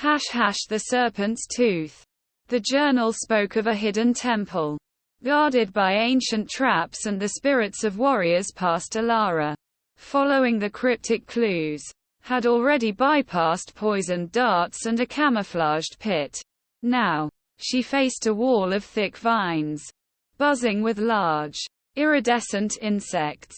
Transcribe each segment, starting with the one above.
The Serpent's Tooth. The journal spoke of a hidden temple, guarded by ancient traps and the spirits of warriors past Elara. Following the cryptic clues, had already bypassed poisoned darts and a camouflaged pit. Now, she faced a wall of thick vines, buzzing with large, iridescent insects.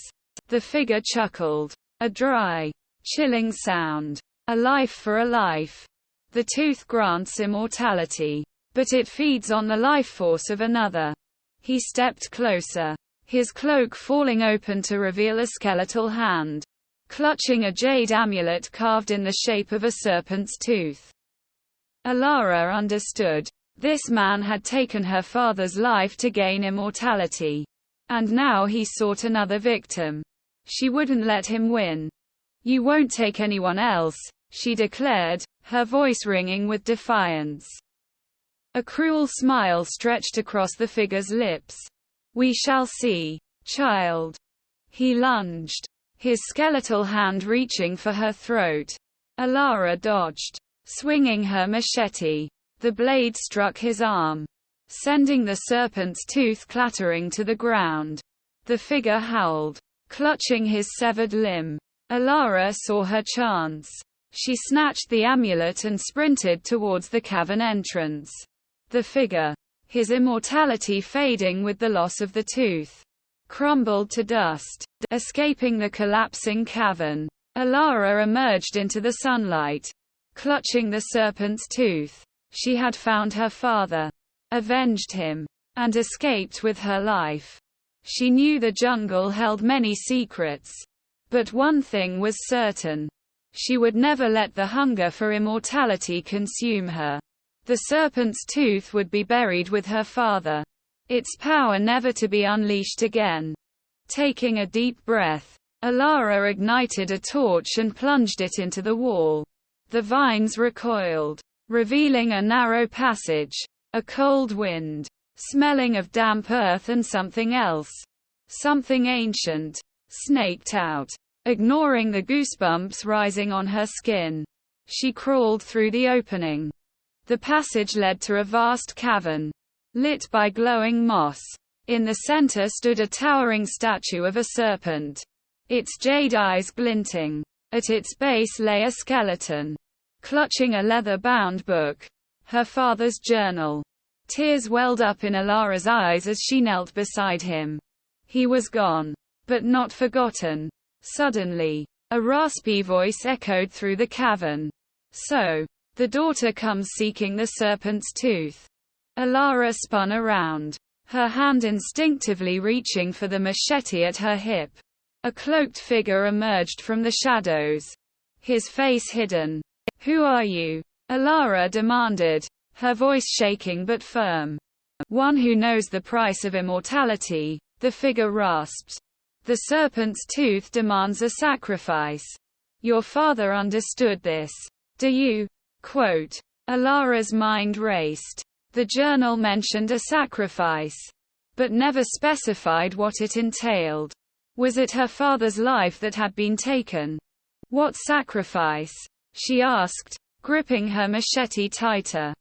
The figure chuckled. A dry, chilling sound. A life for a life. The tooth grants immortality, but it feeds on the life force of another. He stepped closer, his cloak falling open to reveal a skeletal hand, clutching a jade amulet carved in the shape of a serpent's tooth. Elara understood. This man had taken her father's life to gain immortality, and now he sought another victim. She wouldn't let him win. "You won't take anyone else," she declared, her voice ringing with defiance. A cruel smile stretched across the figure's lips. "We shall see, child." He lunged, his skeletal hand reaching for her throat. Elara dodged, swinging her machete. The blade struck his arm, sending the serpent's tooth clattering to the ground. The figure howled, clutching his severed limb. Elara saw her chance. She snatched the amulet and sprinted towards the cavern entrance. The figure, his immortality fading with the loss of the tooth, crumbled to dust. Escaping the collapsing cavern, Elara emerged into the sunlight, clutching the serpent's tooth. She had found her father, avenged him, and escaped with her life. She knew the jungle held many secrets, but one thing was certain. She would never let the hunger for immortality consume her. The serpent's tooth would be buried with her father, its power never to be unleashed again. Taking a deep breath, Elara ignited a torch and plunged it into the wall. The vines recoiled, revealing a narrow passage. A cold wind, smelling of damp earth and something else, something ancient, snaked out. Ignoring the goosebumps rising on her skin, she crawled through the opening. The passage led to a vast cavern, lit by glowing moss. In the center stood a towering statue of a serpent, its jade eyes glinting. At its base lay a skeleton, clutching a leather-bound book, her father's journal. Tears welled up in Elara's eyes as she knelt beside him. He was gone, but not forgotten. Suddenly, a raspy voice echoed through the cavern. "So, the daughter comes seeking the serpent's tooth." Elara spun around, her hand instinctively reaching for the machete at her hip. A cloaked figure emerged from the shadows, his face hidden. "Who are you?" Elara demanded, her voice shaking but firm. "One who knows the price of immortality," the figure rasped. "The serpent's tooth demands a sacrifice. Your father understood this. Do you?" Quote. Elara's mind raced. The journal mentioned a sacrifice, but never specified what it entailed. Was it her father's life that had been taken? "What sacrifice?" she asked, gripping her machete tighter.